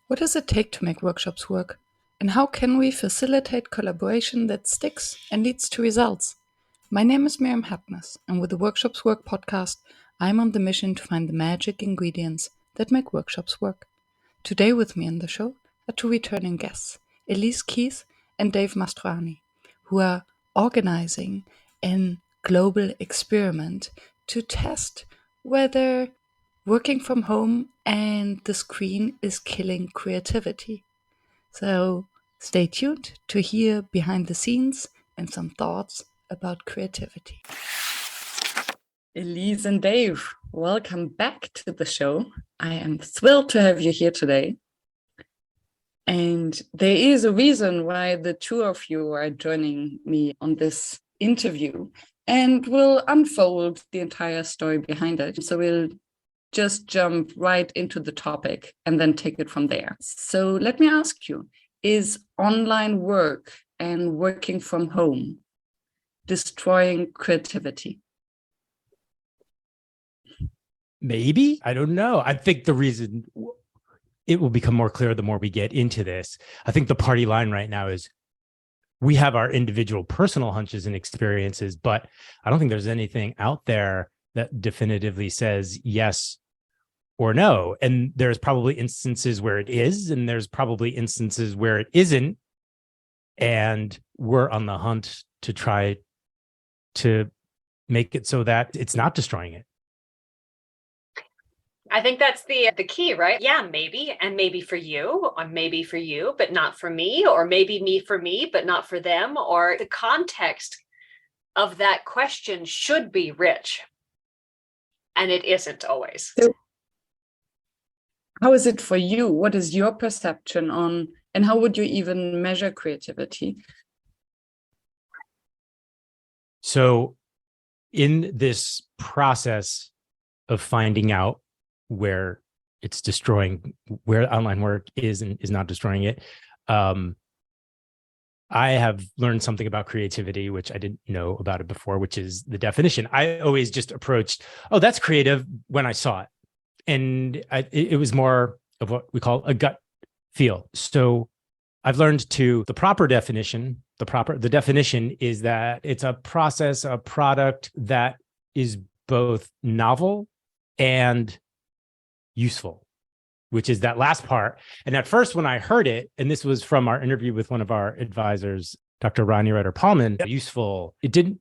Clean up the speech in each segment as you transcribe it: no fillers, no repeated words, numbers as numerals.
What does it take to make workshops work? And how can we facilitate collaboration that sticks and leads to results? My name is Miriam Hartness, and with the Workshops Work podcast, I'm on the mission to find the magic ingredients that make workshops work. Today with me on the show are two returning guests, Elise Keith and Dave Mastronardi, who are organizing a global experiment to test whether working from home and the screen is killing creativity. So stay tuned to hear behind the scenes and some thoughts about creativity. Elise and Dave, welcome back to the show. I am thrilled to have you here today. And there is a reason why the two of you are joining me on this interview, and we'll unfold the entire story behind it. So we'll just jump right into the topic and then take it from there. So let me ask you, is online work and working from home destroying creativity? Maybe. I don't know. I think the reason it will become more clear the more we get into this. I think the party line right now is we have our individual personal hunches and experiences, but I don't think there's anything out there that definitively says yes or no. And there's probably instances where it is, and there's probably instances where it isn't. And we're on the hunt to try to make it so that it's not destroying it. I think that's the key, right? Yeah, maybe, and maybe for you, or maybe for you, but not for me, or maybe me for me, but not for them, or the context of that question should be rich. And it isn't always. So how is it for you? What is your perception on, and how would you even measure creativity? So in this process of finding out where it's destroying, where online work is and is not destroying it, I have learned something about creativity, which I didn't know about it before, which is the definition. I always just approached, oh, that's creative when I saw it. And it was more of what we call a gut feel. So I've learned the proper definition. The definition is that it's a process, a product that is both novel and useful, which is that last part. And at first, when I heard it, and this was from our interview with one of our advisors, Dr. Ronnie Ryder-Pahlman, useful, I didn't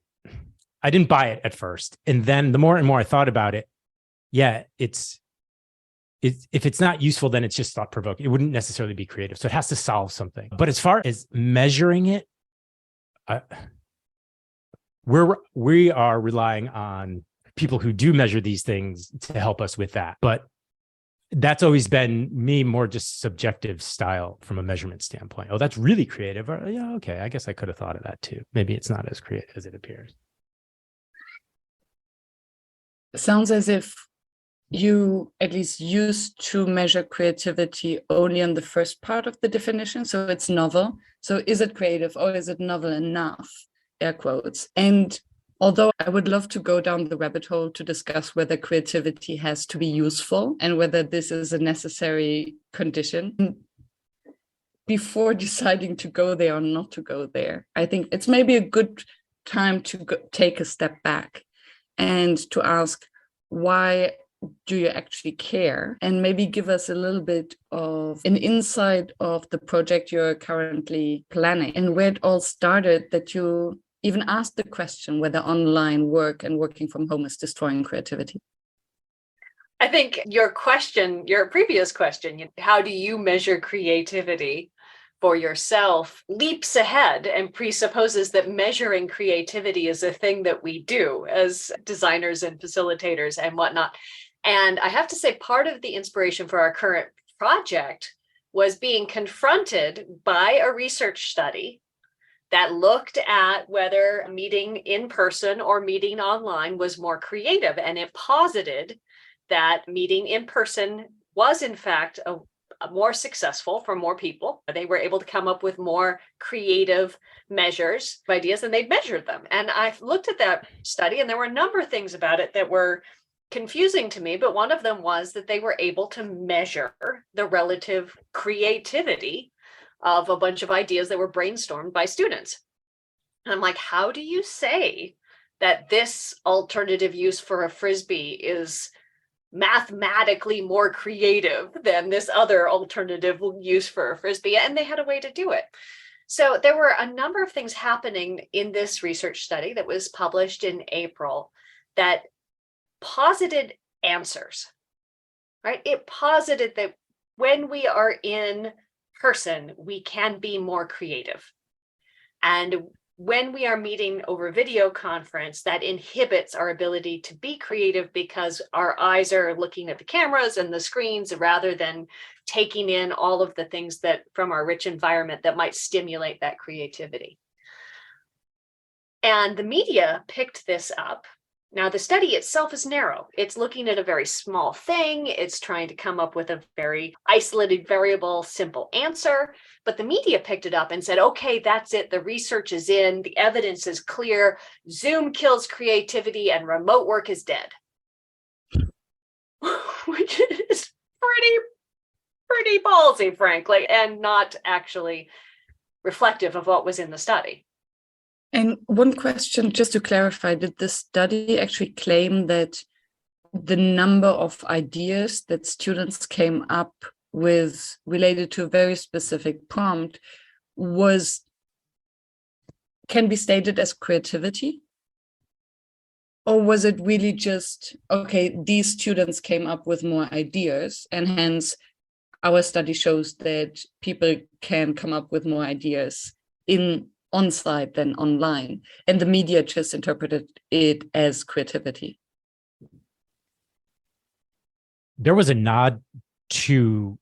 buy it at first. And then the more and more I thought about it, yeah, if it's not useful, then it's just thought-provoking. It wouldn't necessarily be creative. So it has to solve something. But as far as measuring it, we are relying on people who do measure these things to help us with that. But that's always been me more just subjective style from a measurement standpoint. Oh, that's really creative. Or, yeah, okay, I guess I could have thought of that too. Maybe it's not as creative as it appears. It sounds as if you at least used to measure creativity only on the first part of the definition. So it's novel. So is it creative or is it novel enough? Air quotes. And although I would love to go down the rabbit hole to discuss whether creativity has to be useful and whether this is a necessary condition, before deciding to go there or not to go there, I think it's maybe a good time to take a step back and to ask, why do you actually care? And maybe give us a little bit of an insight of the project you're currently planning and where it all started, that you even asked the question whether online work and working from home is destroying creativity. I think your previous question, how do you measure creativity for yourself, leaps ahead and presupposes that measuring creativity is a thing that we do as designers and facilitators and whatnot. And I have to say, part of the inspiration for our current project was being confronted by a research study that looked at whether meeting in person or meeting online was more creative. And it posited that meeting in person was, in fact, more successful for more people. They were able to come up with more creative measures, ideas, and they measured them. And I looked at that study, and there were a number of things about it that were confusing to me, but one of them was that they were able to measure the relative creativity of a bunch of ideas that were brainstormed by students. And I'm like, how do you say that this alternative use for a Frisbee is mathematically more creative than this other alternative use for a Frisbee? And they had a way to do it. So there were a number of things happening in this research study that was published in April that posited answers, right? It posited that when we are in person, we can be more creative. And when we are meeting over video conference, that inhibits our ability to be creative because our eyes are looking at the cameras and the screens rather than taking in all of the things that from our rich environment that might stimulate that creativity. And the media picked this up. Now, the study itself is narrow. It's looking at a very small thing. It's trying to come up with a very isolated variable, simple answer. But the media picked it up and said, okay, that's it. The research is in. The evidence is clear. Zoom kills creativity and remote work is dead. Which is pretty ballsy, frankly, and not actually reflective of what was in the study. And one question, just to clarify, did the study actually claim that the number of ideas that students came up with related to a very specific prompt can be stated as creativity? Or was it really just, okay, these students came up with more ideas, and hence our study shows that people can come up with more ideas on-site than online, and the media just interpreted it as creativity? There was a nod to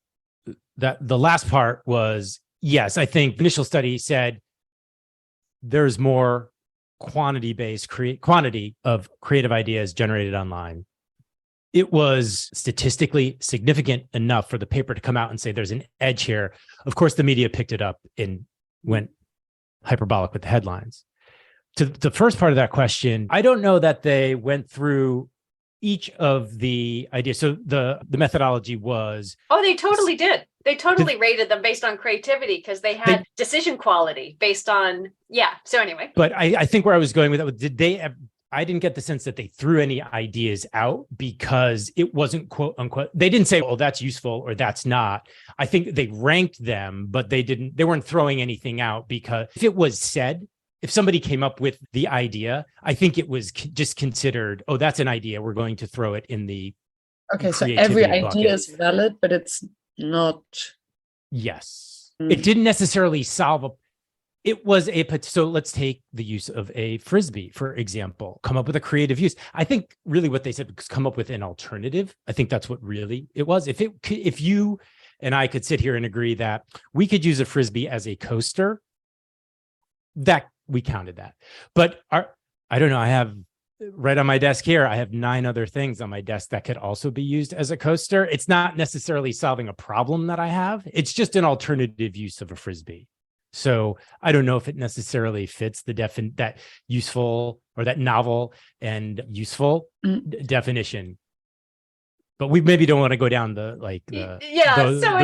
that. The last part was, yes, I think the initial study said there's more quantity of creative ideas generated online. It was statistically significant enough for the paper to come out and say there's an edge here. Of course, the media picked it up and went hyperbolic with the headlines. To the first part of that question, I don't know that they went through each of the ideas. So the methodology was... Oh, they totally did. They totally rated them based on creativity because they had decision quality based on, yeah. So anyway. But I think where I was going with that, I didn't get the sense that they threw any ideas out because it wasn't quote unquote. They didn't say, oh, that's useful or that's not. I think they ranked them, but they weren't throwing anything out because if it was said, if somebody came up with the idea, I think it was just considered, oh, that's an idea. We're going to throw it in the Okay, so every idea is valid, but it's not. Yes. It didn't necessarily solve so let's take the use of a Frisbee, for example, come up with a creative use. I think really what they said was come up with an alternative. I think that's what really it was. If you and I could sit here and agree that we could use a Frisbee as a coaster, that we counted that. But I don't know, I have right on my desk here, I have 9 other things on my desk that could also be used as a coaster. It's not necessarily solving a problem that I have. It's just an alternative use of a Frisbee. So I don't know if it necessarily fits that useful or that novel and useful definition. But we maybe don't want to go down the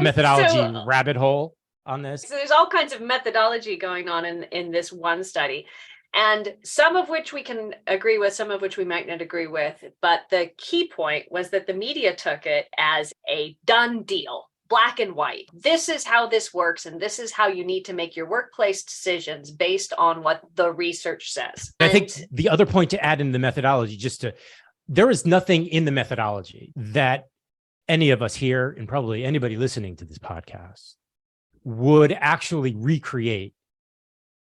methodology rabbit hole on this. So there's all kinds of methodology going on in this one study. And some of which we can agree with, some of which we might not agree with. But the key point was that the media took it as a done deal, black and white. This is how this works, and this is how you need to make your workplace decisions based on what the research says. I think the other point to add in the methodology, there is nothing in the methodology that any of us here, and probably anybody listening to this podcast, would actually recreate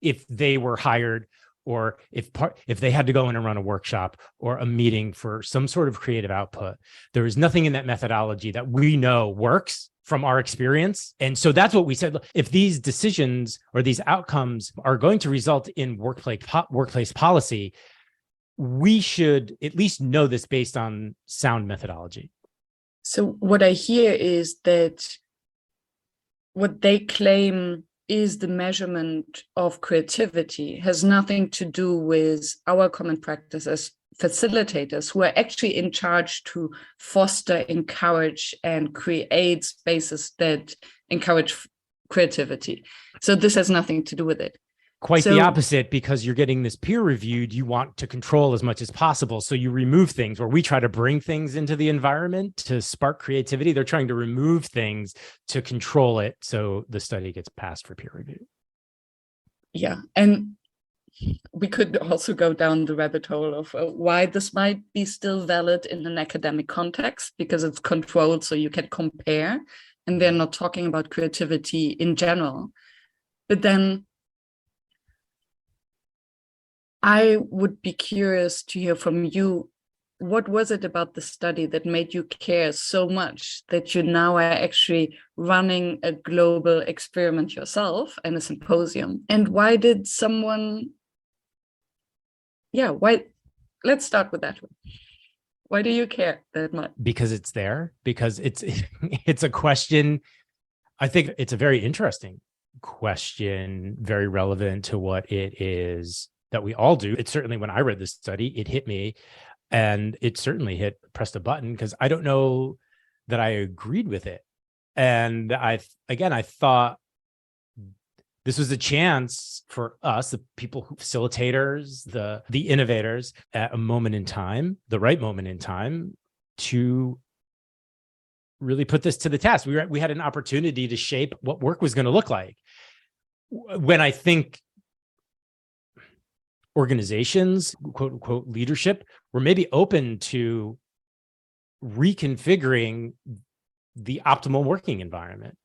if they were hired or if they had to go in and run a workshop or a meeting for some sort of creative output. There is nothing in that methodology that we know works from our experience. And so that's what we said. If these decisions or these outcomes are going to result in workplace policy, we should at least know this based on sound methodology. So what I hear is that what they claim is the measurement of creativity has nothing to do with our common practice as facilitators who are actually in charge to foster, encourage, and create spaces that encourage creativity. So this has nothing to do with it. Quite the opposite, because you're getting this peer reviewed, you want to control as much as possible. So you remove things, where we try to bring things into the environment to spark creativity. They're trying to remove things to control it, so the study gets passed for peer review. Yeah. And we could also go down the rabbit hole of why this might be still valid in an academic context, because it's controlled so you can compare, and they're not talking about creativity in general. But then I would be curious to hear from you, what was it about the study that made you care so much that you now are actually running a global experiment yourself and a symposium? And why did someone, why? Let's start with that one. Why do you care that much? Because it's there, because it's a question. I think it's a very interesting question, very relevant to what it is that we all do. It's certainly, when I read this study, it hit me, and it certainly pressed a button, because I don't know that I agreed with it. And I thought this was a chance for us, the people facilitators, the innovators, at a moment in time, the right moment in time, to really put this to the test. We had an opportunity to shape what work was going to look like. When I think organizations, quote unquote, leadership, were maybe open to reconfiguring the optimal working environment.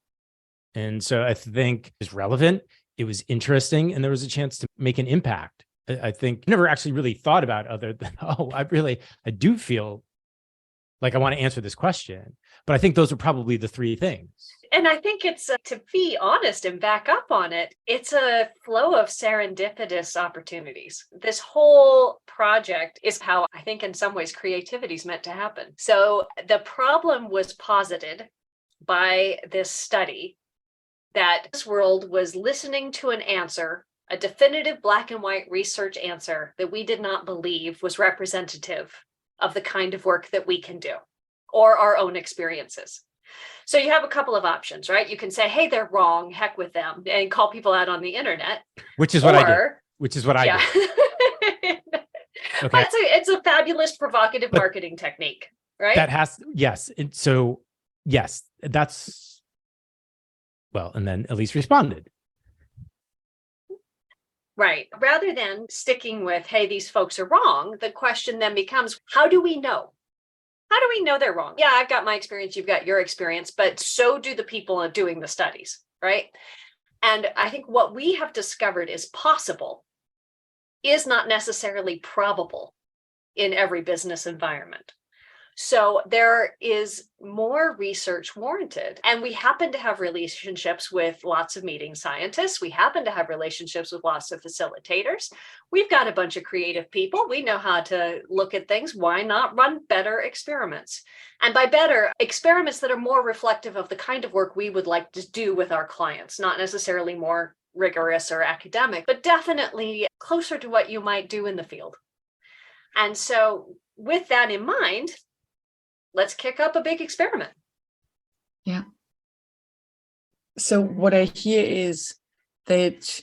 And so I think it's relevant, it was interesting, and there was a chance to make an impact. I think I never actually really thought about other than, I do feel like I want to answer this question. But I think those are probably the three things. And I think it's, to be honest and back up on it, it's a flow of serendipitous opportunities. This whole project is how I think in some ways creativity is meant to happen. So the problem was posited by this study, that this world was listening to an answer, a definitive black and white research answer that we did not believe was representative of the kind of work that we can do or our own experiences. So you have a couple of options, right? You can say, hey, they're wrong, heck with them, and call people out on the internet. Which is what I did. Which is what I did. Okay. But it's a fabulous provocative marketing technique, right? Yes. And so, yes, that's, well, and then Elise responded. Right. Rather than sticking with, hey, these folks are wrong, the question then becomes, how do we know? How do we know they're wrong? Yeah, I've got my experience, you've got your experience, but so do the people doing the studies, right? And I think what we have discovered is possible is not necessarily probable in every business environment. So there is more research warranted. And we happen to have relationships with lots of meeting scientists. We happen to have relationships with lots of facilitators. We've got a bunch of creative people. We know how to look at things. Why not run better experiments? And by better, experiments that are more reflective of the kind of work we would like to do with our clients, not necessarily more rigorous or academic, but definitely closer to what you might do in the field. And so with that in mind, let's kick up a big experiment. Yeah. So what I hear is that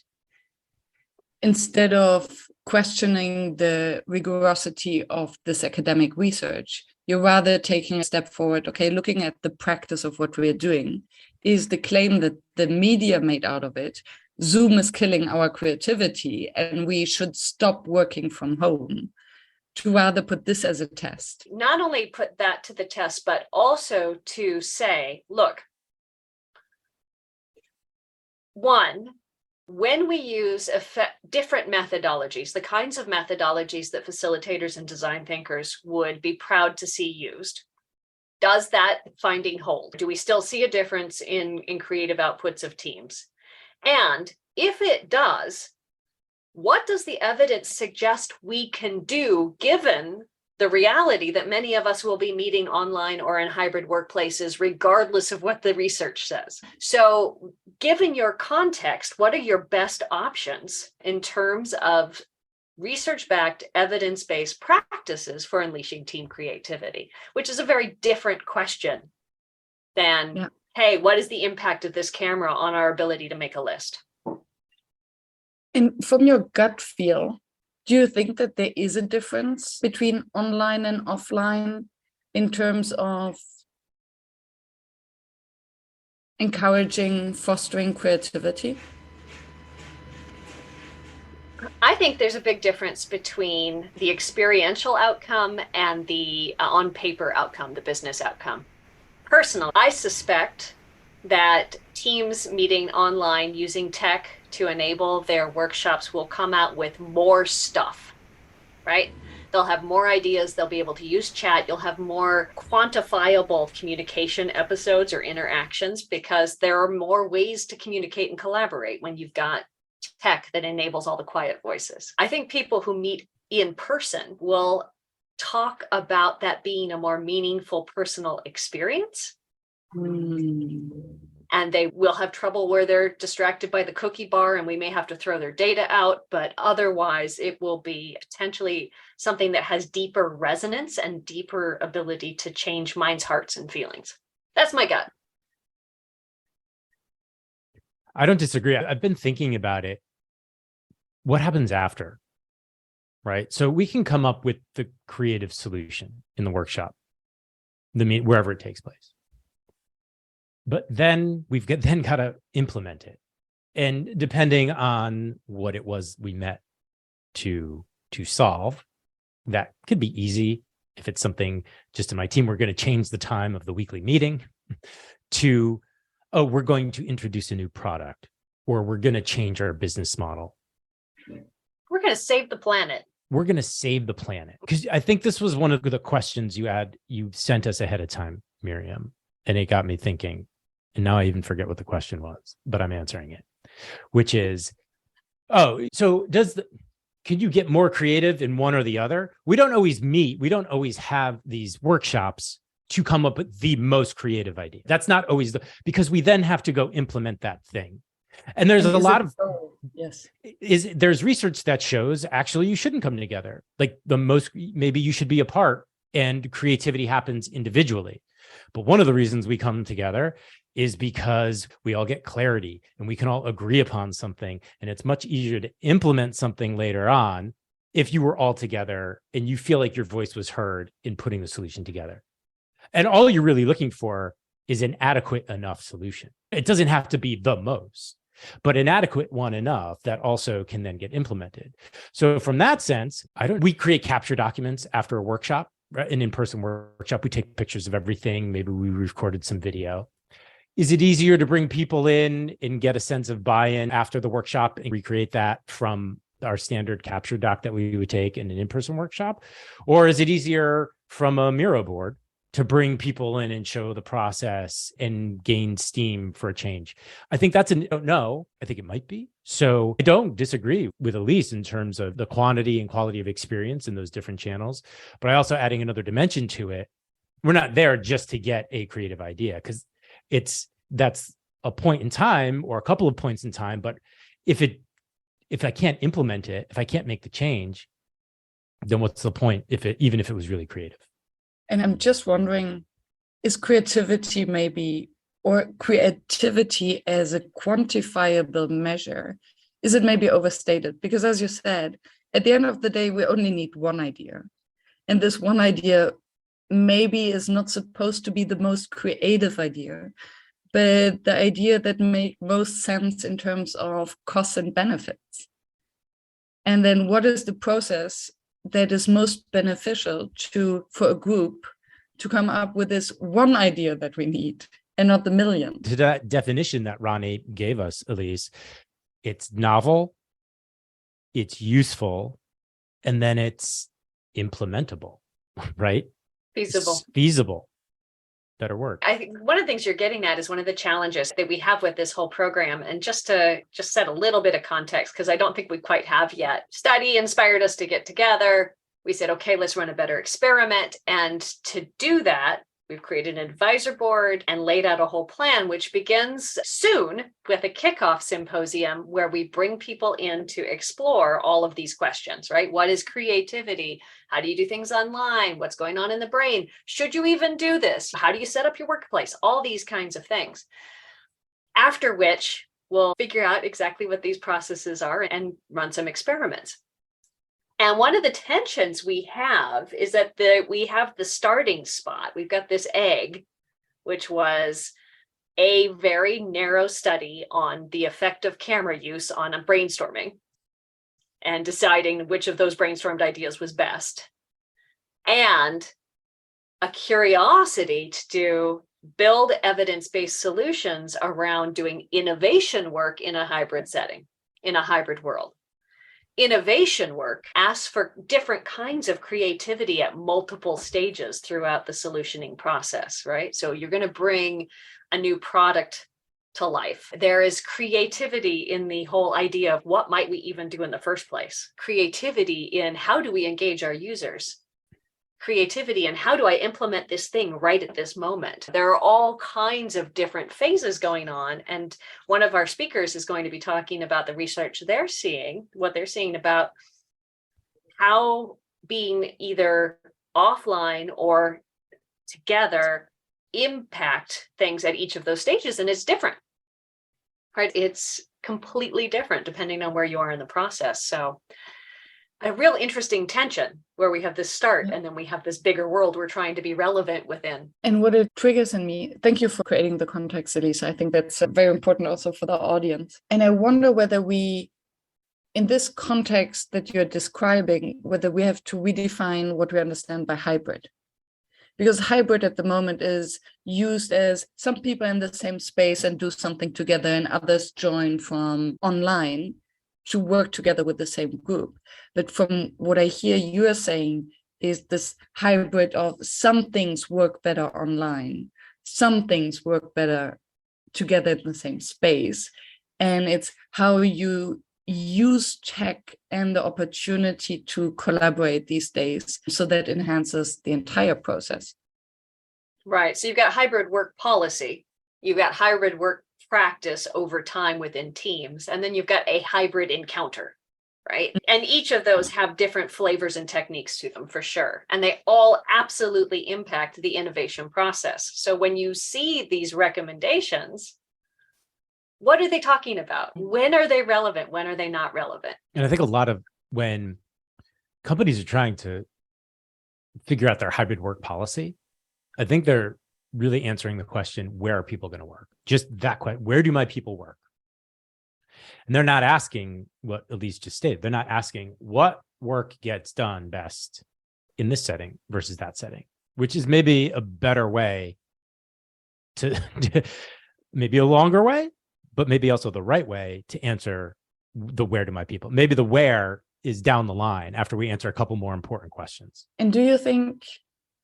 instead of questioning the rigorosity of this academic research, you're rather taking a step forward, okay, looking at the practice of what we're doing. Is the claim that the media made out of it, Zoom is killing our creativity and we should stop working from home, to rather put this as a test? Not only put that to the test, but also to say, look, one, when we use different methodologies, the kinds of methodologies that facilitators and design thinkers would be proud to see used, does that finding hold? Do we still see a difference in creative outputs of teams? And if it does, what does the evidence suggest we can do given the reality that many of us will be meeting online or in hybrid workplaces, regardless of what the research says? So given your context, what are your best options in terms of research-backed, evidence-based practices for unleashing team creativity, which is a very different question than, hey, what is the impact of this camera on our ability to make a list? And from your gut feel, do you think that there is a difference between online and offline in terms of encouraging, fostering creativity? I think there's a big difference between the experiential outcome and the on-paper outcome, the business outcome. Personally, I suspect that teams meeting online using tech to enable their workshops will come out with more stuff, right? They'll have more ideas. They'll be able to use chat. You'll have more quantifiable communication episodes or interactions because there are more ways to communicate and collaborate when you've got tech that enables all the quiet voices. I think people who meet in person will talk about that being a more meaningful personal experience. And they will have trouble where they're distracted by the cookie bar and we may have to throw their data out, but otherwise it will be potentially something that has deeper resonance and deeper ability to change minds, hearts, and feelings. That's my gut. I don't disagree. I've been thinking about it. What happens after, right? So we can come up with the creative solution in the workshop, wherever it takes place. But then we've got to implement it. And depending on what it was we met to solve, that could be easy. If it's something just in my team, we're going to change the time of the weekly meeting to, oh, we're going to introduce a new product, or we're going to change our business model. We're going to save the planet. We're going to save the planet. Because I think this was one of the questions you sent us ahead of time, Miriam. And it got me thinking, and now I even forget what the question was, but I'm answering it, which is, could you get more creative in one or the other? We don't always meet. We don't always have these workshops to come up with the most creative idea. That's not always because we then have to go implement that thing. And there's a lot of, there's research that shows actually you shouldn't come together. Like maybe you should be apart and creativity happens individually. But one of the reasons we come together is because we all get clarity and we can all agree upon something. And it's much easier to implement something later on if you were all together and you feel like your voice was heard in putting the solution together. And all you're really looking for is an adequate enough solution. It doesn't have to be the most, but an adequate one enough that also can then get implemented. So from that sense, we create capture documents after a workshop, right? An in-person workshop. We take pictures of everything. Maybe we recorded some video. Is it easier to bring people in and get a sense of buy-in after the workshop and recreate that from our standard capture doc that we would take in an in-person workshop? Or is it easier from a Miro board to bring people in and show the process and gain steam for a change? I think I don't know. I think it might be. So I don't disagree with Elise in terms of the quantity and quality of experience in those different channels, but I also adding another dimension to it. We're not there just to get a creative idea because that's a point in time or a couple of points in time. But if I can't implement it, if I can't make the change, then what's the point even if it was really creative? And I'm just wondering, is creativity creativity as a quantifiable measure, is it maybe overstated? Because as you said, at the end of the day, we only need one idea. And this one idea maybe is not supposed to be the most creative idea, but the idea that makes most sense in terms of costs and benefits. And then what is the process that is most beneficial for a group to come up with this one idea that we need and not the million? To that definition that Ronnie gave us, Elise, it's novel, it's useful, and then it's implementable, right? Feasible. It's feasible. Better word. I think one of the things you're getting at is one of the challenges that we have with this whole program. And just to set a little bit of context, because I don't think we quite have yet. Study inspired us to get together. We said, okay, let's run a better experiment. And to do that, We've created an advisor board and laid out a whole plan, which begins soon with a kickoff symposium where we bring people in to explore all of these questions, right? What is creativity? How do you do things online? What's going on in the brain? Should you even do this? How do you set up your workplace? All these kinds of things. After which, we'll figure out exactly what these processes are and run some experiments. And one of the tensions we have is that we have the starting spot. We've got this egg, which was a very narrow study on the effect of camera use on brainstorming and deciding which of those brainstormed ideas was best. And a curiosity to build evidence-based solutions around doing innovation work in a hybrid setting, in a hybrid world. Innovation work asks for different kinds of creativity at multiple stages throughout the solutioning process, right? So you're going to bring a new product to life. There is creativity in the whole idea of what might we even do in the first place? Creativity in how do we engage our users? Creativity in how do I implement this thing right at this moment? There are all kinds of different phases going on. And one of our speakers is going to be talking about the research they're seeing, what they're seeing about how being either offline or together impact things at each of those stages. And it's different, right? It's completely different depending on where you are in the process. So a real interesting tension where we have this start and then we have this bigger world we're trying to be relevant within. And what it triggers in me, thank you for creating the context, Elise. I think that's very important also for the audience. And I wonder whether we, in this context that you're describing, whether we have to redefine what we understand by hybrid. Because hybrid at the moment is used as some people in the same space and do something together and others join from online to work together with the same group. But from what I hear you are saying is this hybrid of some things work better online, some things work better together in the same space. And it's how you use tech and the opportunity to collaborate these days so that enhances the entire process. Right. So you've got hybrid work policy, you've got hybrid work practice over time within teams, and then you've got a hybrid encounter, right? And each of those have different flavors and techniques to them for sure. And they all absolutely impact the innovation process. So when you see these recommendations, what are they talking about? When are they relevant? When are they not relevant? And I think a lot of when companies are trying to figure out their hybrid work policy, I think they're really answering the question, where are people going to work? Just that question, where do my people work? And they're not asking what Elise just stated. They're not asking what work gets done best in this setting versus that setting, which is maybe a better way to maybe a longer way, but maybe also the right way to answer the where do my people. Maybe the where is down the line after we answer a couple more important questions. And do you think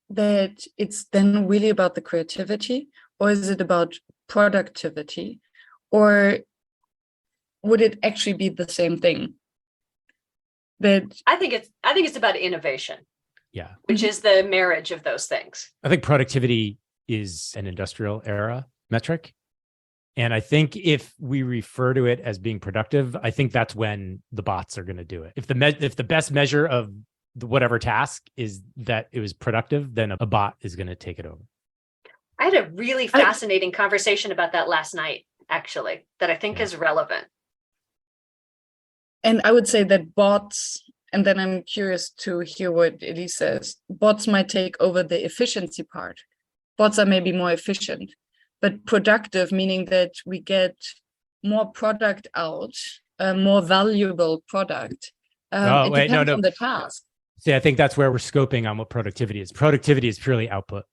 that it's then really about the creativity, or is it about productivity, or would it actually be the same thing? That I think it's about innovation. Yeah. Which is the marriage of those things. I think productivity is an industrial era metric. And I think if we refer to it as being productive, I think that's when the bots are going to do it. If the best measure of whatever task is that it was productive, then a bot is going to take it over. I had a really fascinating conversation about that last night, actually, that I think is relevant. And I would say that bots, and then I'm curious to hear what Elise says, bots might take over the efficiency part. Bots are maybe more efficient, but productive, meaning that we get more product out, a more valuable product. It depends on the task. See, I think that's where we're scoping on what productivity is. Productivity is purely output,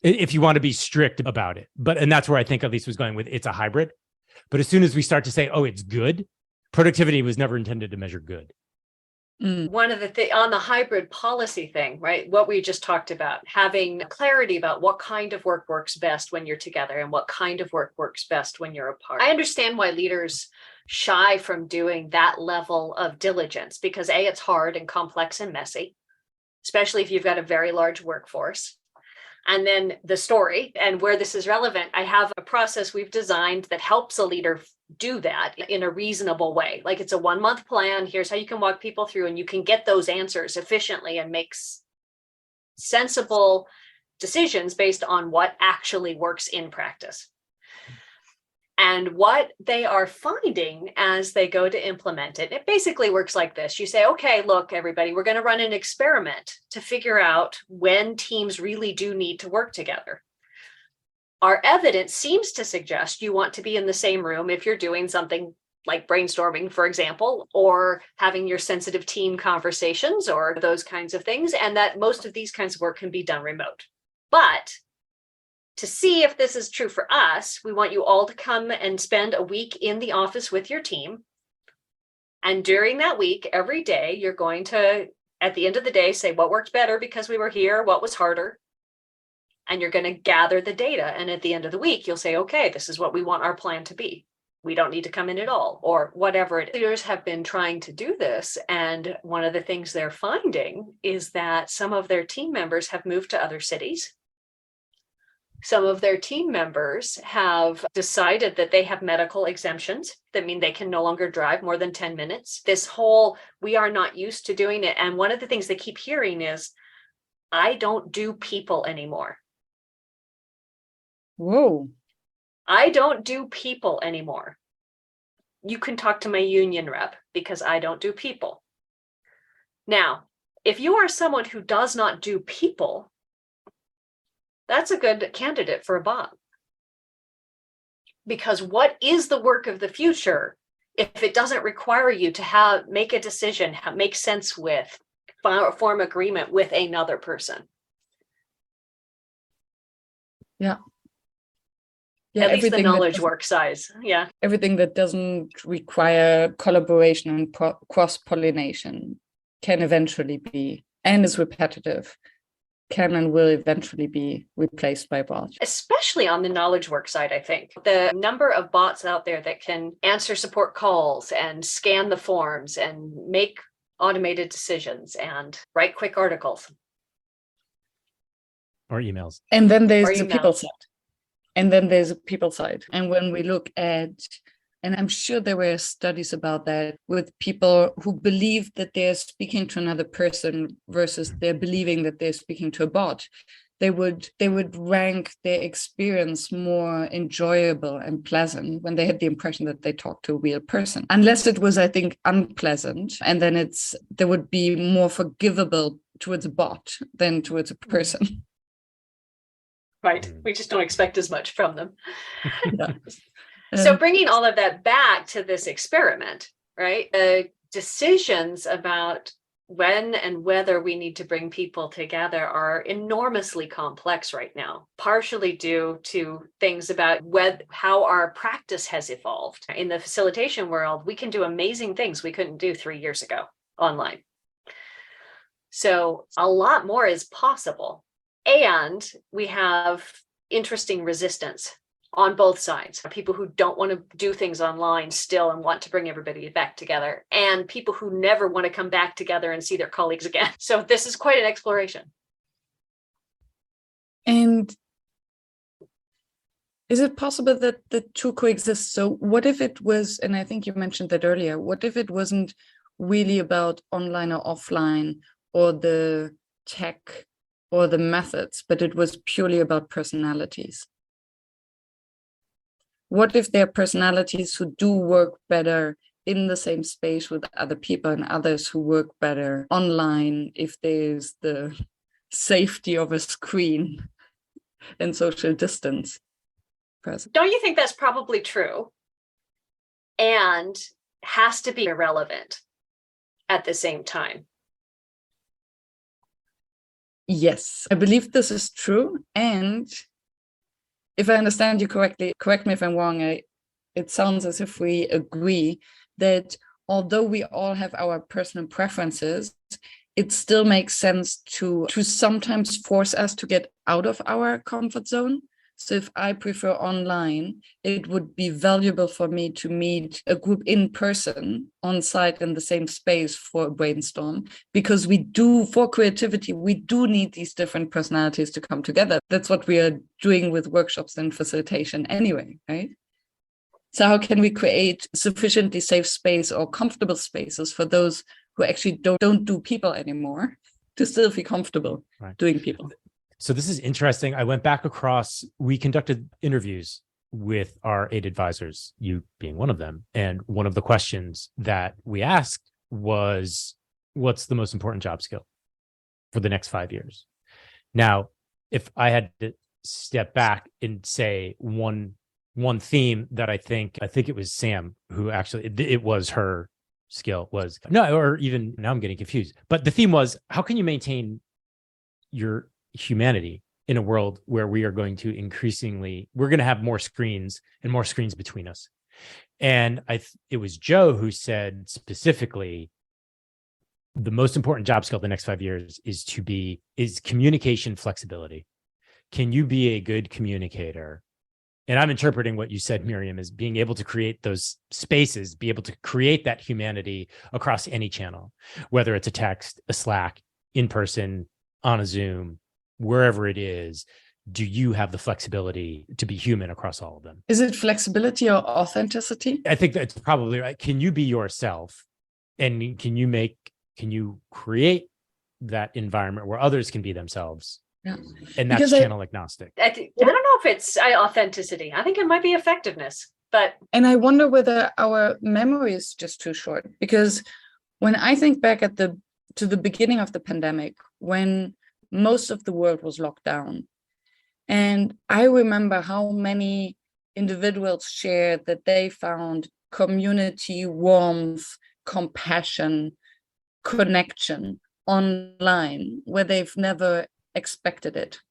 if you want to be strict about it. And that's where I think Elise was going with it's a hybrid. But as soon as we start to say, oh, it's good, productivity was never intended to measure good. One of the things on the hybrid policy thing, right? What we just talked about, having clarity about what kind of work works best when you're together and what kind of work works best when you're apart. I understand why leaders shy from doing that level of diligence because A, it's hard and complex and messy, especially if you've got a very large workforce. and then the story and where this is relevant. I have a process we've designed that helps a leader do that in a reasonable way. Like it's a 1-month plan. Here's how you can walk people through, and you can get those answers efficiently and make sensible decisions based on what actually works in practice. And what they are finding as they go to implement it, it basically works like this. You say, okay, look, everybody, we're going to run an experiment to figure out when teams really do need to work together. Our evidence seems to suggest you want to be in the same room if you're doing something like brainstorming, for example, or having your sensitive team conversations or those kinds of things, and that most of these kinds of work can be done remote. But to see if this is true for us, we want you all to come and spend a week in the office with your team. And during that week, every day, you're going to, at the end of the day, say what worked better because we were here, what was harder. And you're going to gather the data. And at the end of the week, you'll say, okay, this is what we want our plan to be. We don't need to come in at all, or whatever it is. Leaders have been trying to do this. And one of the things they're finding is that some of their team members have moved to other cities. Some of their team members have decided that they have medical exemptions that mean they can no longer drive more than 10 minutes. This whole, we are not used to doing it. And one of the things they keep hearing is, I don't do people anymore. Whoa. I don't do people anymore. You can talk to my union rep because I don't do people. Now, if you are someone who does not do people, that's a good candidate for a bot. Because what is the work of the future if it doesn't require you to make a decision, make sense with, form agreement with another person? Yeah. Yeah, at least the knowledge work size. Yeah. Everything that doesn't require collaboration and cross-pollination can eventually be, and is repetitive, can and will eventually be replaced by bots. Especially on the knowledge work side, I think. The number of bots out there that can answer support calls and scan the forms and make automated decisions and write quick articles. Or emails. And then there's the people side. And then there's a people side. And when we look at, and I'm sure there were studies about that, with people who believe that they're speaking to another person versus they're believing that they're speaking to a bot, they would rank their experience more enjoyable and pleasant when they had the impression that they talked to a real person. Unless it was, I think, unpleasant. And then they would be more forgivable towards a bot than towards a person. Right. We just don't expect as much from them. Yeah. So bringing all of that back to this experiment, right? The decisions about when and whether we need to bring people together are enormously complex right now, partially due to things about how our practice has evolved. In the facilitation world, we can do amazing things we couldn't do 3 years ago online. So a lot more is possible. And we have interesting resistance on both sides. People who don't want to do things online still and want to bring everybody back together, and people who never want to come back together and see their colleagues again. So this is quite an exploration. And is it possible that the two coexist? So what if it was, and I think you mentioned that earlier, what if it wasn't really about online or offline or the tech or the methods, but it was purely about personalities? What if there are personalities who do work better in the same space with other people and others who work better online if there's the safety of a screen and social distance present? Don't you think that's probably true? And has to be irrelevant at the same time? Yes, I believe this is true. And if I understand you correctly, correct me if I'm wrong, it sounds as if we agree that although we all have our personal preferences, it still makes sense to sometimes force us to get out of our comfort zone. So if I prefer online, it would be valuable for me to meet a group in person on site in the same space for a brainstorm, because for creativity, we do need these different personalities to come together. That's what we are doing with workshops and facilitation anyway, right? So how can we create sufficiently safe space or comfortable spaces for those who actually don't do people anymore to still feel comfortable doing people? So this is interesting. I went back across, we conducted interviews with our 8 advisors, you being one of them. And one of the questions that we asked was, what's the most important job skill for the next 5 years? Now, if I had to step back and say one theme that I think it was Sam who actually, it was her skill was, no, or even now I'm getting confused. But the theme was, how can you maintain your humanity in a world where we are going to we're going to have more screens and more screens between us. And it was Joe who said specifically, the most important job skill the next 5 years is communication flexibility. Can you be a good communicator? And I'm interpreting what you said, Miriam, as being able to create those spaces, be able to create that humanity across any channel, whether it's a text, a Slack, in person, on a Zoom, wherever it is. Do you have the flexibility to be human across all of them? Is it flexibility or authenticity? I think that's probably right. Can you be yourself? And can you create that environment where others can be themselves? Yeah. And that's channel agnostic. I don't know if it's authenticity. I think it might be effectiveness, and I wonder whether our memory is just too short, because when I think back to the beginning of the pandemic, when most of the world was locked down, and I remember how many individuals shared that they found community, warmth, compassion, connection online where they've never expected it.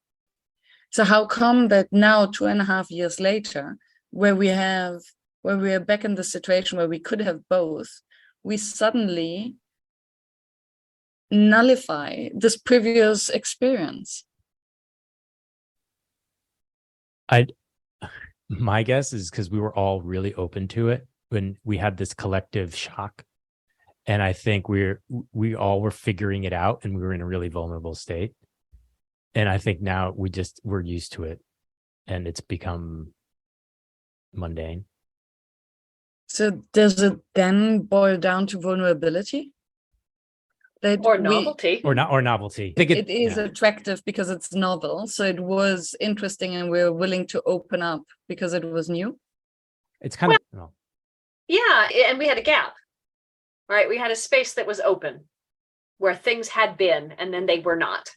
So how come that now, 2.5 years later, where we are back in the situation where we could have both, we suddenly nullify this previous experience? My guess is because we were all really open to it when we had this collective shock. And I think we all were figuring it out, and we were in a really vulnerable state. And I think now we're used to it, and it's become mundane. So does it then boil down to vulnerability? Or novelty. Or novelty. I think it is attractive because it's novel. So it was interesting, and we were willing to open up because it was new. It's kind of... Yeah, and we had a gap, right? We had a space that was open where things had been, and then they were not.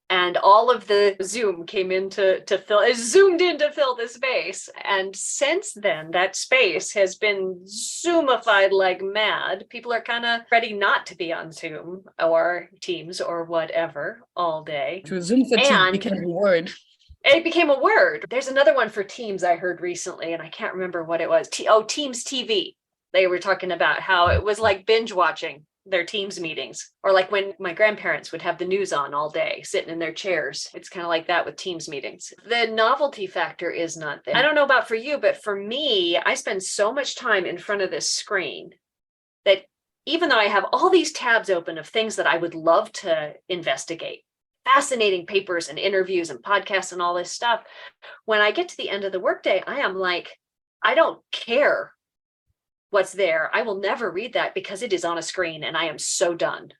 And all of the Zoom came in zoomed in to fill the space. And since then, that space has been Zoomified like mad. People are kind of ready not to be on Zoom or Teams or whatever all day. Zoom fatigue became a word. It became a word. There's another one for Teams I heard recently, and I can't remember what it was. Teams TV. They were talking about how it was like binge watching their Teams meetings, or like when my grandparents would have the news on all day, sitting in their chairs. It's kind of like that with Teams meetings. The novelty factor is not there. I don't know about for you, but for me, I spend so much time in front of this screen that even though I have all these tabs open of things that I would love to investigate, fascinating papers and interviews and podcasts and all this stuff, when I get to the end of the workday, I am like, I don't care what's there. I will never read that because it is on a screen and I am so done.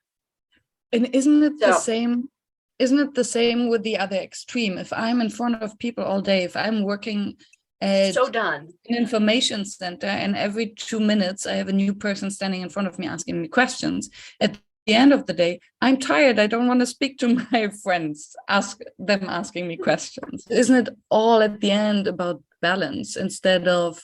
And isn't it the same? Isn't it the same with the other extreme? If I'm in front of people all day, if I'm working at so done an information center, and every 2 minutes I have a new person standing in front of me asking me questions, at the end of the day, I'm tired. I don't want to speak to my friends, ask them asking me questions. Isn't it all at the end about balance, instead of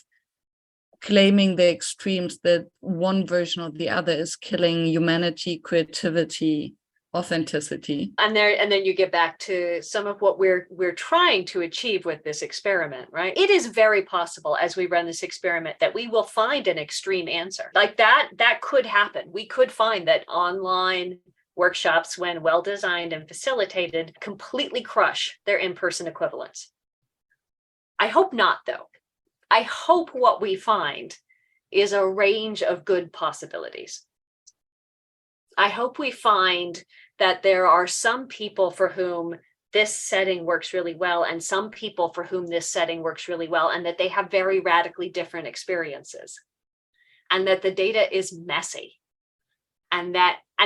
claiming the extremes that one version or the other is killing humanity, creativity, authenticity? And then you get back to some of what we're trying to achieve with this experiment, right? It is very possible as we run this experiment that we will find an extreme answer. Like that could happen. We could find that online workshops, when well designed and facilitated, completely crush their in-person equivalents. I hope not, though. I hope what we find is a range of good possibilities. I hope we find that there are some people for whom this setting works really well and some people for whom this setting works really well, and that they have very radically different experiences, and that the data is messy. And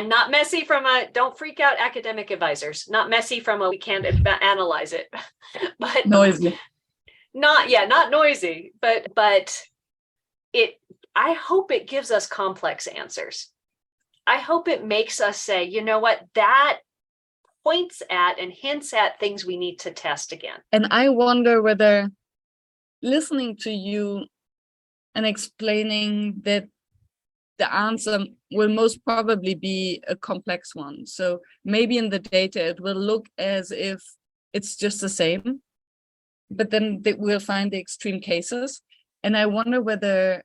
not messy from a, don't freak out academic advisors, not messy from a, we can't analyze it, but Noisy. Not noisy, but I hope it gives us complex answers. I hope it makes us say, you know what, that points at and hints at things we need to test again. And I wonder whether listening to you and explaining that the answer will most probably be a complex one. So maybe in the data, it will look as if it's just the same, but then we'll find the extreme cases. And I wonder whether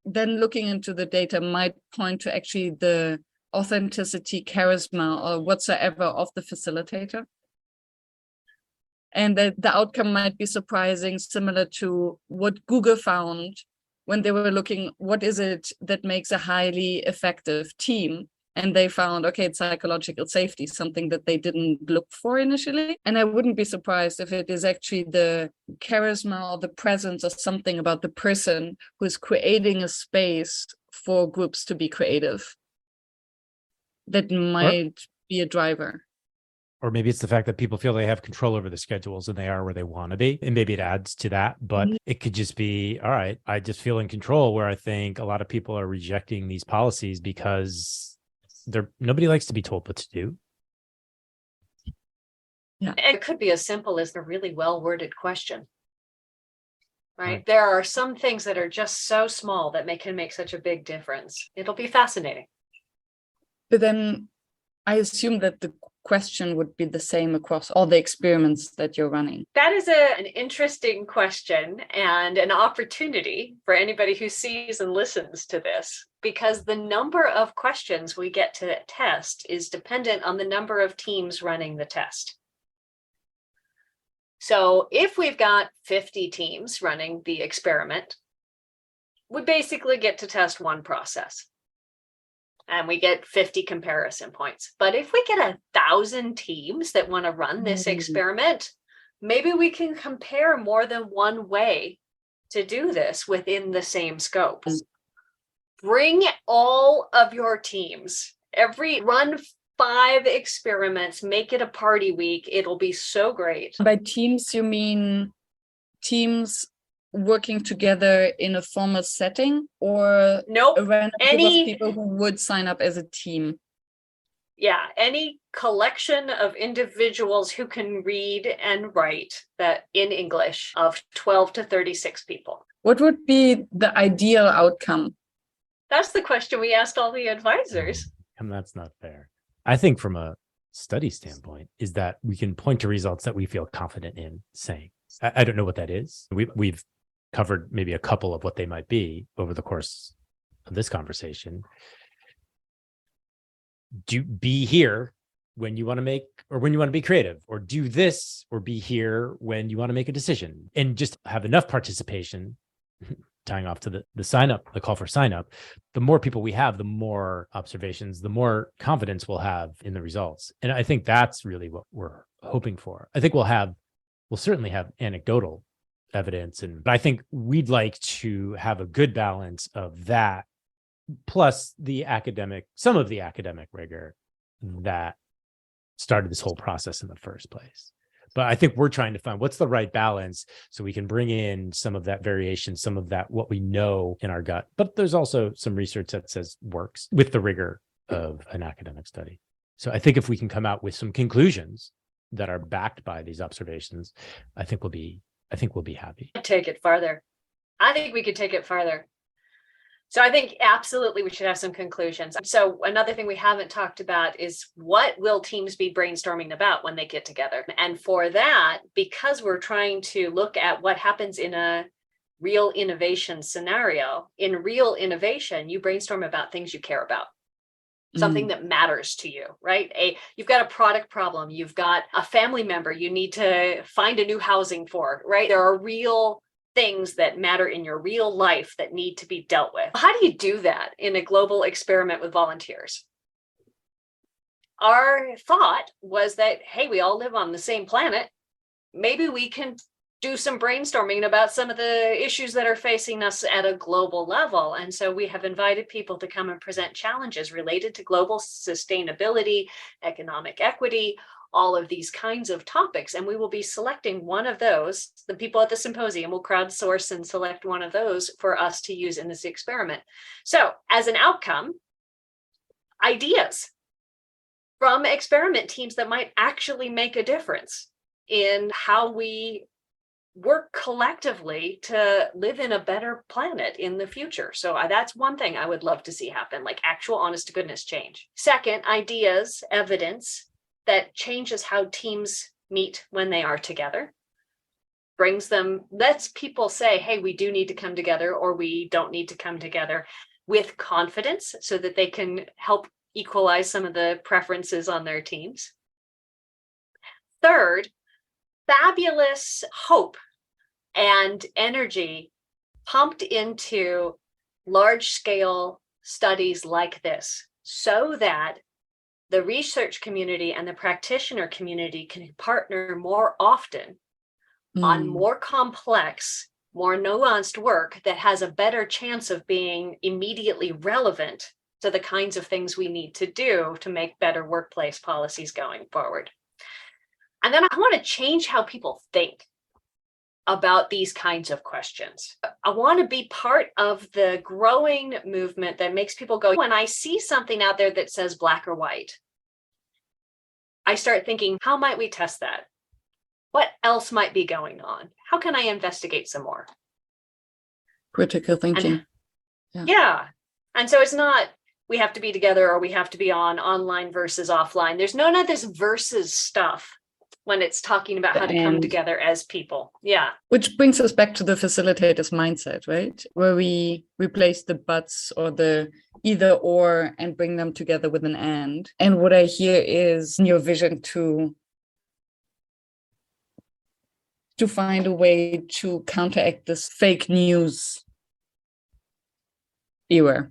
then looking into the data might point to actually the authenticity, charisma, or whatsoever of the facilitator. And that the outcome might be surprising, similar to what Google found when they were looking, what is it that makes a highly effective team? And they found, okay, it's psychological safety, something that they didn't look for initially. And I wouldn't be surprised if it is actually the charisma or the presence or something about the person who is creating a space for groups to be creative that might be a driver. Or maybe it's the fact that people feel they have control over the schedules and they are where they want to be. And maybe it adds to that, but it could just be, all right, I just feel in control, where I think a lot of people are rejecting these policies because nobody likes to be told what to do. Yeah. It could be as simple as a really well-worded question, right? There are some things that are just so small that can make such a big difference. It'll be fascinating. But then I assume that the question would be the same across all the experiments that you're running. That is an interesting question and an opportunity for anybody who sees and listens to this, because the number of questions we get to test is dependent on the number of teams running the test. So if we've got 50 teams running the experiment, we basically get to test one process. And we get 50 comparison points. But if we get 1,000 teams that want to run this experiment, maybe we can compare more than one way to do this within the same scope. Bring all of your teams. Run 5 experiments, make it a party week. It'll be so great. By teams, you mean teams working together in a formal setting, or nope, a random group of people who would sign up as a team? Yeah, any collection of individuals who can read and write that in English, of 12 to 36 people. What would be the ideal outcome? That's the question we asked all the advisors. And that's not fair. I think from a study standpoint is that we can point to results that we feel confident in saying. I don't know what that is. We've covered maybe a couple of what they might be over the course of this conversation. Be here when you want to make, or when you want to be creative, or do this, or be here when you want to make a decision, and just have enough participation. Tying off to the sign up, the call for sign up, the more people we have, the more observations, the more confidence we'll have in the results. And I think that's really what we're hoping for. I think we'll certainly have anecdotal evidence, but I think we'd like to have a good balance of that, plus some of the academic rigor that started this whole process in the first place. But I think we're trying to find what's the right balance so we can bring in some of that variation, some of that what we know in our gut. But there's also some research that says works with the rigor of an academic study. So I think if we can come out with some conclusions that are backed by these observations, I think we'll be happy. Take it farther. I think we could take it farther. So I think absolutely we should have some conclusions. So another thing we haven't talked about is, what will teams be brainstorming about when they get together? And for that, because we're trying to look at what happens in a real innovation scenario, in real innovation, you brainstorm about things you care about. something that matters to you, right? You've got a product problem, you've got a family member you need to find a new housing for, right? There are real things that matter in your real life that need to be dealt with. How do you do that in a global experiment with volunteers? Our thought was that, hey, we all live on the same planet. Maybe we can do some brainstorming about some of the issues that are facing us at a global level. And so we have invited people to come and present challenges related to global sustainability, economic equity, all of these kinds of topics. And we will be selecting one of those. The people at the symposium will crowdsource and select one of those for us to use in this experiment. So as an outcome, ideas from experiment teams that might actually make a difference in how we work collectively to live in a better planet in the future. So that's one thing I would love to see happen, like actual honest to goodness change. Second, ideas, evidence that changes how teams meet when they are together, lets people say, hey, we do need to come together, or we don't need to come together, with confidence so that they can help equalize some of the preferences on their teams. Third, fabulous hope and energy pumped into large-scale studies like this, so that the research community and the practitioner community can partner more often on more complex, more nuanced work that has a better chance of being immediately relevant to the kinds of things we need to do to make better workplace policies going forward. And then I want to change how people think about these kinds of questions. I want to be part of the growing movement that makes people go, when I see something out there that says black or white, I start thinking, how might we test that? What else might be going on? How can I investigate some more? Critical thinking. Yeah. And so it's not, we have to be together or we have to be online versus offline. There's none of this versus stuff when it's talking about how to come together as people. Yeah. Which brings us back to the facilitator's mindset, right? Where we replace the buts or the either or and bring them together with an and. And what I hear is your vision to find a way to counteract this fake news era.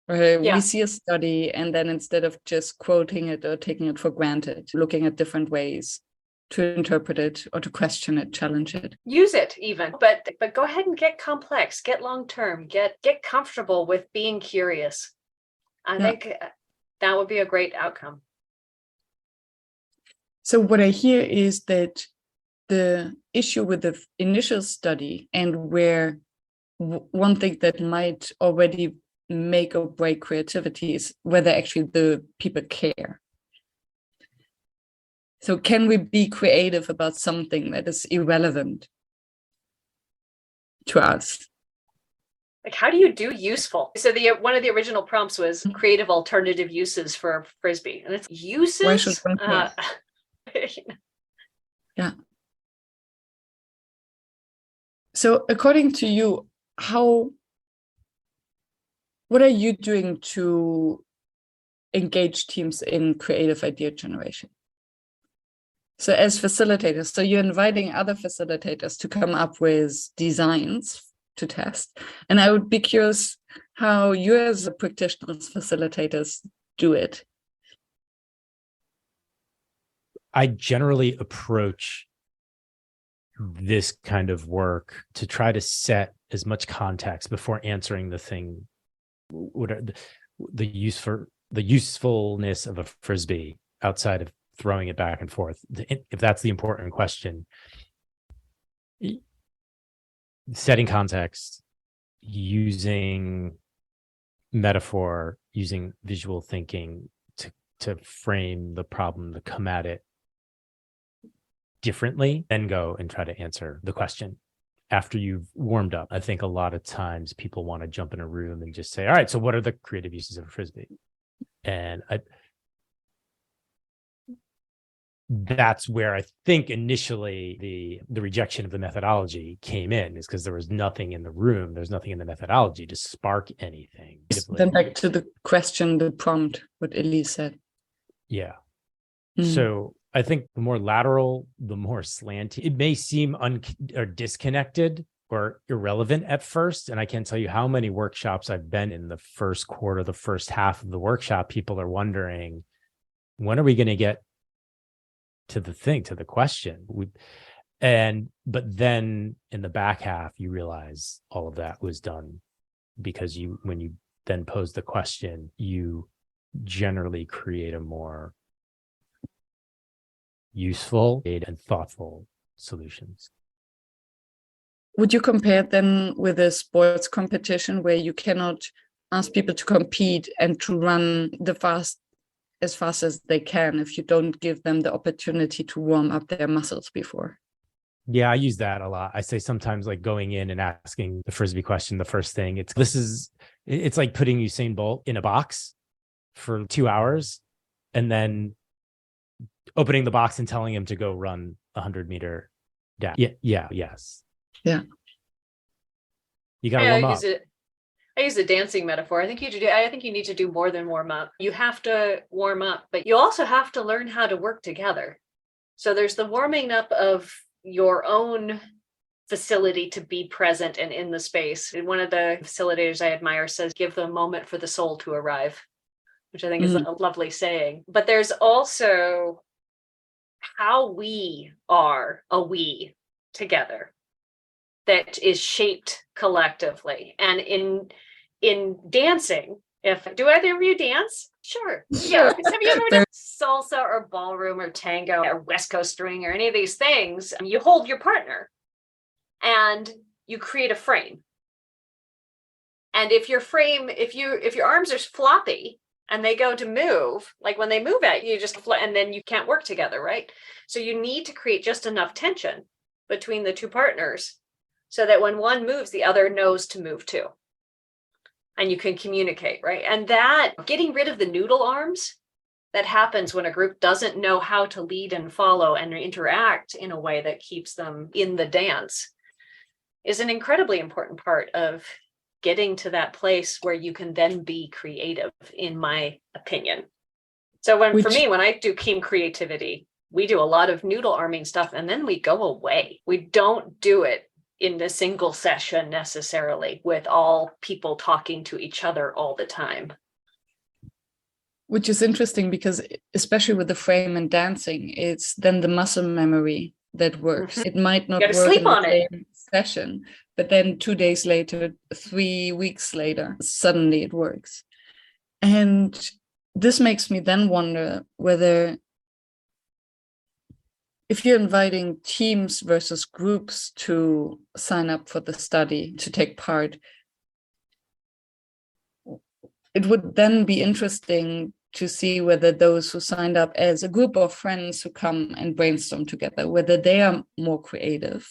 We see a study, and then instead of just quoting it or taking it for granted, looking at different ways to interpret it or to question it, challenge it. Use it even, but go ahead and get complex, get long-term, get comfortable with being curious. I think that would be a great outcome. So what I hear is that the issue with the initial study, and where one thing that might already make or break creativity, is whether actually the people care. So can we be creative about something that is irrelevant to us? Like, how do you do useful? So one of the original prompts was creative alternative uses for Frisbee, and it's uses. Why should one care? Yeah. So according to you, what are you doing to engage teams in creative idea generation? So as facilitators, so you're inviting other facilitators to come up with designs to test. And I would be curious how you as practitioners, facilitators do it. I generally approach this kind of work to try to set as much context before answering the thing. What are the usefulness of a Frisbee outside of throwing it back and forth, if that's the important question. Setting context, using metaphor, using visual thinking to frame the problem, to come at it differently, then go and try to answer the question after you've warmed up. I think a lot of times people want to jump in a room and just say, all right, so what are the creative uses of a Frisbee? And that's where I think initially the rejection of the methodology came in, is because there was nothing in the room. There's nothing in the methodology to spark anything. Then back to the question, the prompt, what Elise said. Yeah. Mm. So I think the more lateral, the more slanty, it may seem or disconnected or irrelevant at first. And I can't tell you how many workshops I've been in the first quarter, the first half of the workshop, people are wondering, when are we going to get to the question? But then in the back half, you realize all of that was done because when you then pose the question, you generally create a more useful and thoughtful solutions. Would you compare then with a sports competition where you cannot ask people to compete and to run as fast as they can if you don't give them the opportunity to warm up their muscles before? Yeah, I use that a lot. I say sometimes, like, going in and asking the Frisbee question, the first thing, it's like putting Usain Bolt in a box for 2 hours and then opening the box and telling him to go run 100-meter dash. Yes. Yeah. You got to warm up. I use the dancing metaphor. I think you need to do more than warm up. You have to warm up, but you also have to learn how to work together. So there's the warming up of your own facility to be present and in the space. And one of the facilitators I admire says, give the moment for the soul to arrive, which I think is a lovely saying. But there's also how we are a we together that is shaped collectively. And in dancing, do either of you dance? Sure. Yeah. Have you ever done salsa or ballroom or tango or West Coast swing or any of these things? You hold your partner and you create a frame. And if your arms are floppy and they go to move, like when they move at you, and then you can't work together, right? So you need to create just enough tension between the two partners so that when one moves, the other knows to move too. And you can communicate, right? And that, getting rid of the noodle arms, that happens when a group doesn't know how to lead and follow and interact in a way that keeps them in the dance, is an incredibly important part of getting to that place where you can then be creative, in my opinion. So for me, when I do team creativity, we do a lot of noodle arming stuff and then we go away. We don't do it in a single session necessarily with all people talking to each other all the time. Which is interesting because especially with the frame and dancing, it's then the muscle memory that works. Mm-hmm. It might not work sleep in on the same session, but then 2 days later, 3 weeks later, suddenly it works. And this makes me then wonder whether, if you're inviting teams versus groups to sign up for the study, to take part, it would then be interesting to see whether those who signed up as a group of friends who come and brainstorm together, whether they are more creative,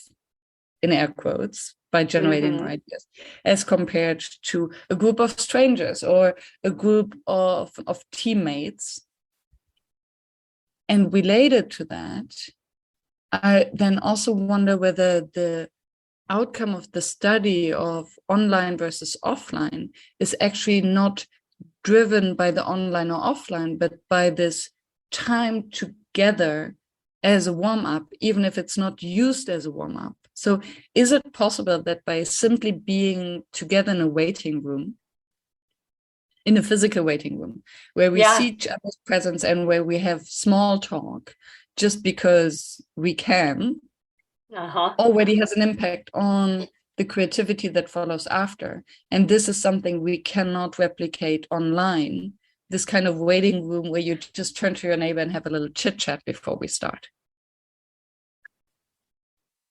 in air quotes, by generating more ideas, as compared to a group of strangers or a group of teammates. And related to that, I then also wonder whether the outcome of the study of online versus offline is actually not driven by the online or offline, but by this time together as a warm-up, even if it's not used as a warm-up. So is it possible that by simply being together in a waiting room, in a physical waiting room, where we see each other's presence and where we have small talk, just because we can, already has an impact on the creativity that follows after. And this is something we cannot replicate online, this kind of waiting room where you just turn to your neighbor and have a little chit chat before we start.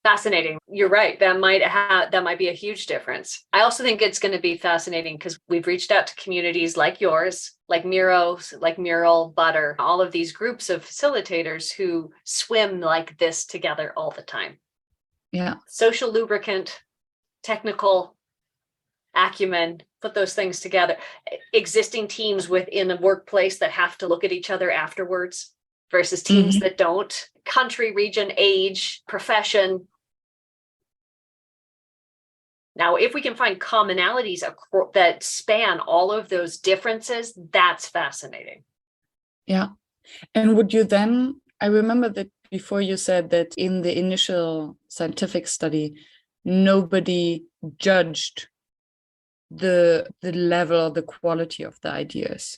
Fascinating. You're right. That might be a huge difference. I also think it's going to be fascinating because we've reached out to communities like yours, like Miro, like Mural, Butter, all of these groups of facilitators who swim like this together all the time. Yeah. Social lubricant, technical acumen, put those things together. Existing teams within a workplace that have to look at each other afterwards versus teams that don't, country, region, age, profession. Now, if we can find commonalities that span all of those differences, that's fascinating. Yeah. And would you then, I remember that before you said that in the initial scientific study, nobody judged the level or the quality of the ideas.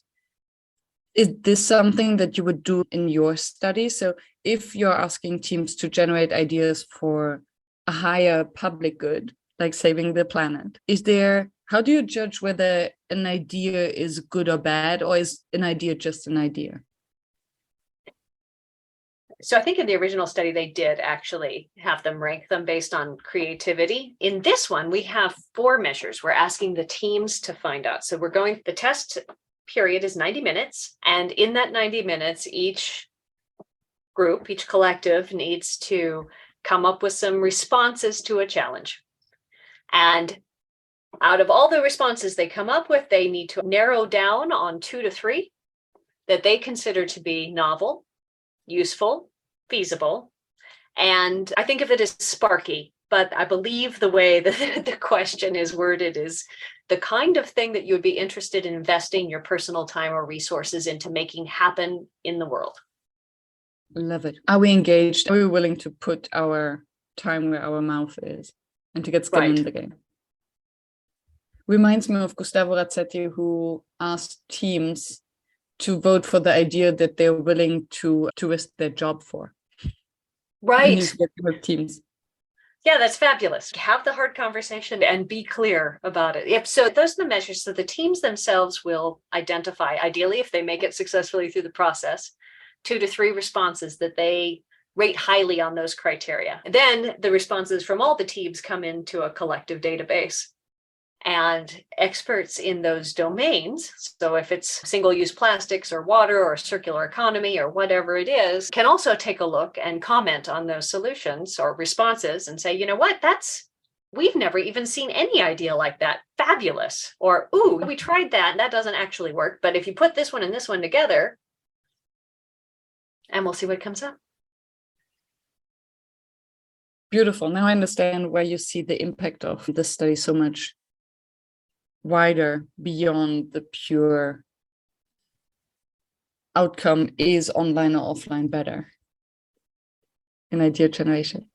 Is this something that you would do in your study? So if you're asking teams to generate ideas for a higher public good, like saving the planet, how do you judge whether an idea is good or bad, or is an idea just an idea? So I think in the original study, they did actually have them rank them based on creativity. In this one, we have 4 measures. We're asking the teams to find out. So the test period is 90 minutes. And in that 90 minutes, each group, each collective needs to come up with some responses to a challenge. And out of all the responses they come up with, they need to narrow down on 2 to 3 that they consider to be novel, useful, feasible. And I think of it as sparky, but I believe the way that the question is worded is the kind of thing that you would be interested in investing your personal time or resources into making happen in the world. Love it. Are we engaged? Are we willing to put our time where our mouth is and to get skin in the game? Reminds me of Gustavo Razzetti, who asked teams to vote for the idea that they're willing to risk their job for. Right. With teams. Yeah, that's fabulous. Have the hard conversation and be clear about it. Yep. So those are the measures. So the teams themselves will identify, ideally, if they make it successfully through the process, 2 to 3 responses that they rate highly on those criteria. And then the responses from all the teams come into a collective database. And experts in those domains, so if it's single-use plastics or water or circular economy or whatever it is, can also take a look and comment on those solutions or responses and say, you know what, we've never even seen any idea like that. Fabulous. Or, ooh, we tried that and that doesn't actually work. But if you put this one and this one together, and we'll see what comes up. Beautiful. Now I understand why you see the impact of this study so much wider beyond the pure outcome, is online or offline better in idea generation.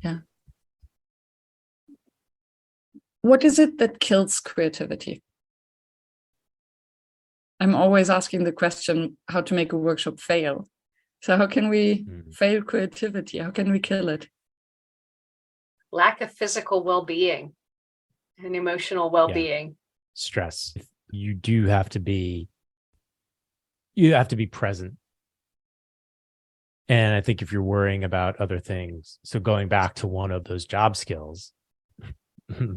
Yeah. What is it that kills creativity? I'm always asking the question how to make a workshop fail. So how can we fail creativity? How can we kill it? Lack of physical well-being and emotional well-being. Yeah. Stress. You have to be present. And I think if you're worrying about other things, so going back to one of those job skills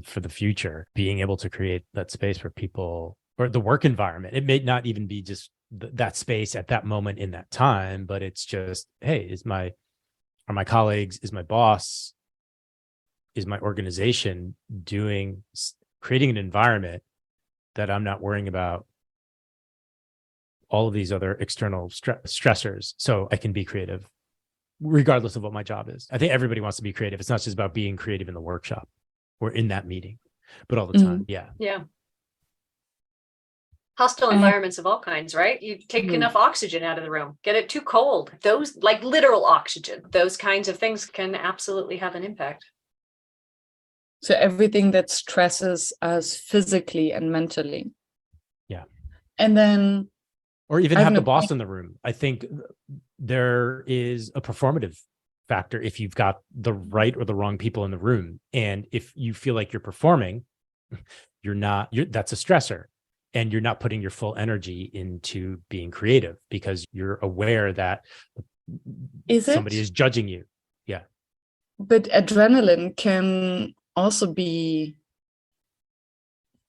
for the future, being able to create that space for people, or the work environment, it may not even be just that space at that moment in that time, but it's just, hey, are my colleagues, is my boss, is my organization creating an environment that I'm not worrying about all of these other external stressors, so I can be creative regardless of what my job is. I think everybody wants to be creative. It's not just about being creative in the workshop or in that meeting, but all the time. Yeah. Hostile environments of all kinds, right? You take enough oxygen out of the room, get it too cold. Those, like literal oxygen, those kinds of things can absolutely have an impact. So everything that stresses us physically and mentally. Yeah. And then, or even have the boss in the room. I think there is a performative factor if you've got the right or the wrong people in the room. And if you feel like you're performing, that's a stressor. And you're not putting your full energy into being creative because you're aware that somebody is judging you. Yeah. But adrenaline can also be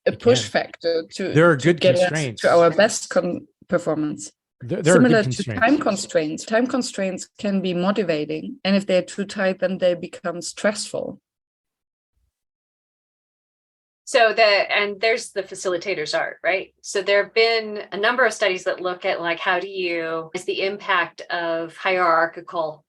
a push factor there are good get constraints us to our best performance. There Similar are good to constraints. time constraints. Time constraints can be motivating, and if they're too tight, then they become stressful. So and there's the facilitators art, right? So there have been a number of studies that look at like, is the impact of hierarchical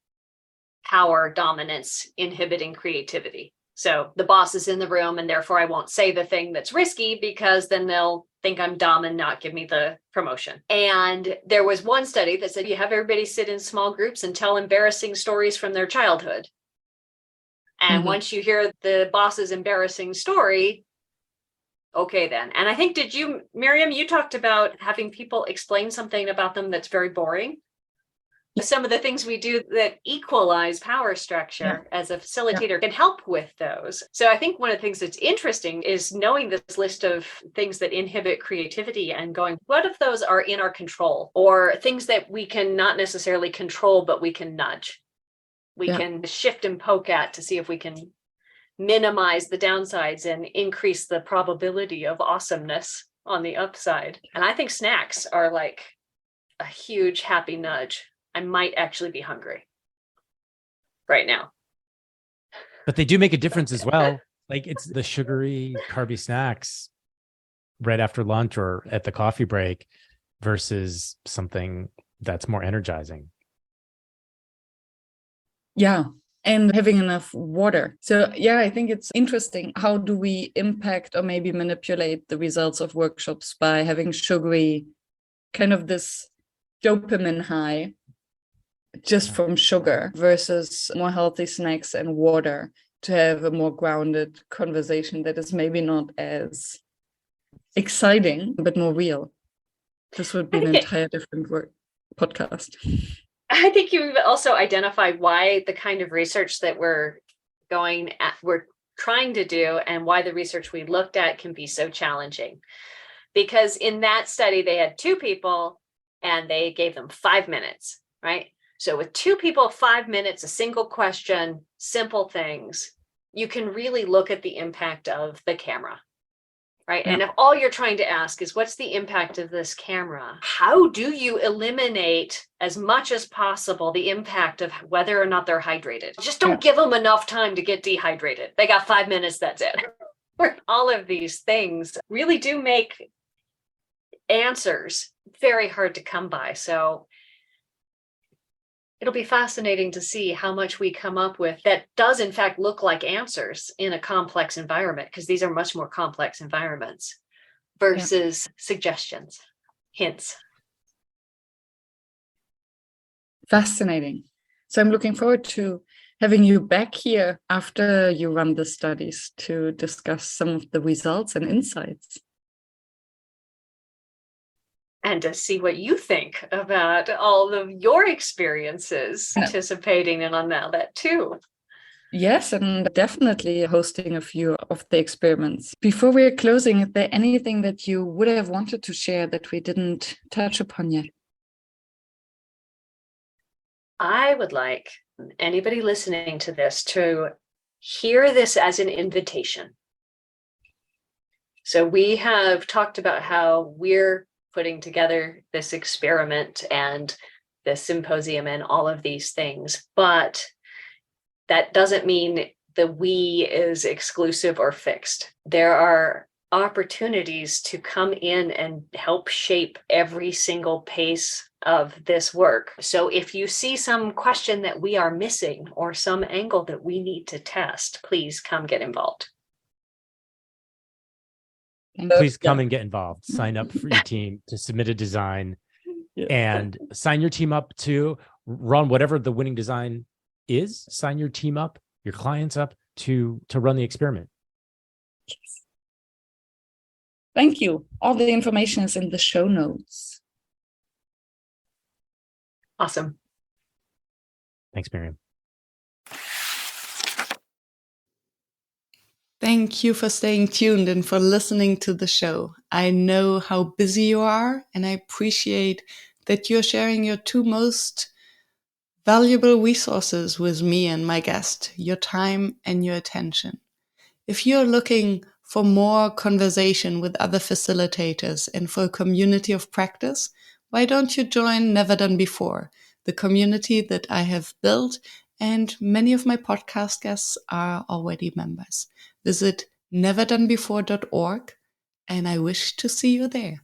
power dominance inhibiting creativity? So the boss is in the room and therefore I won't say the thing that's risky because then they'll think I'm dumb and not give me the promotion. And there was one study that said you have everybody sit in small groups and tell embarrassing stories from their childhood. And once you hear the boss's embarrassing story, okay then. And I think, Miriam, you talked about having people explain something about them that's very boring. Some of the things we do that equalize power structure as a facilitator can help with those. So I think one of the things that's interesting is knowing this list of things that inhibit creativity and going, what if those are in our control, or things that we can not necessarily control, but we can nudge. We can shift and poke at to see if we can minimize the downsides and increase the probability of awesomeness on the upside. And I think snacks are like a huge happy nudge. I might actually be hungry right now. But they do make a difference as well. Like it's the sugary, carby snacks right after lunch or at the coffee break versus something that's more energizing. Yeah. And having enough water. So yeah, I think it's interesting. How do we impact or maybe manipulate the results of workshops by having sugary, kind of this dopamine high just from sugar versus more healthy snacks and water to have a more grounded conversation that is maybe not as exciting, but more real. This would be an entire different podcast. I think you've also identified why the kind of research that we're trying to do and why the research we looked at can be so challenging. Because in that study, they had 2 people and they gave them 5 minutes, right? So with 2 people, 5 minutes, a single question, simple things, you can really look at the impact of the camera, right? Yeah. And if all you're trying to ask is what's the impact of this camera, how do you eliminate as much as possible the impact of whether or not they're hydrated? Just don't give them enough time to get dehydrated. They got 5 minutes, that's it. All of these things really do make answers very hard to come by. So it'll be fascinating to see how much we come up with that does in fact look like answers in a complex environment, because these are much more complex environments versus suggestions, hints. Fascinating. So I'm looking forward to having you back here after you run the studies to discuss some of the results and insights. And to see what you think about all of your experiences participating in on that too. Yes, and definitely hosting a few of the experiments. Before we're closing, is there anything that you would have wanted to share that we didn't touch upon yet? I would like anybody listening to this to hear this as an invitation. So we have talked about how we're putting together this experiment and the symposium and all of these things, but that doesn't mean the we is exclusive or fixed. There are opportunities to come in and help shape every single pace of this work. So if you see some question that we are missing or some angle that we need to test, please come get involved. Please come and get involved. Sign up for your team to submit a design and sign your team up to run whatever the winning design is. Sign your team up, your clients up to run the experiment. Yes. Thank you. All the information is in the show notes. Awesome. Thanks, Miriam. Thank you for staying tuned and for listening to the show. I know how busy you are, and I appreciate that you're sharing your 2 most valuable resources with me and my guest, your time and your attention. If you're looking for more conversation with other facilitators and for a community of practice, why don't you join Never Done Before, the community that I have built, and many of my podcast guests are already members. Visit neverdonebefore.org, and I wish to see you there.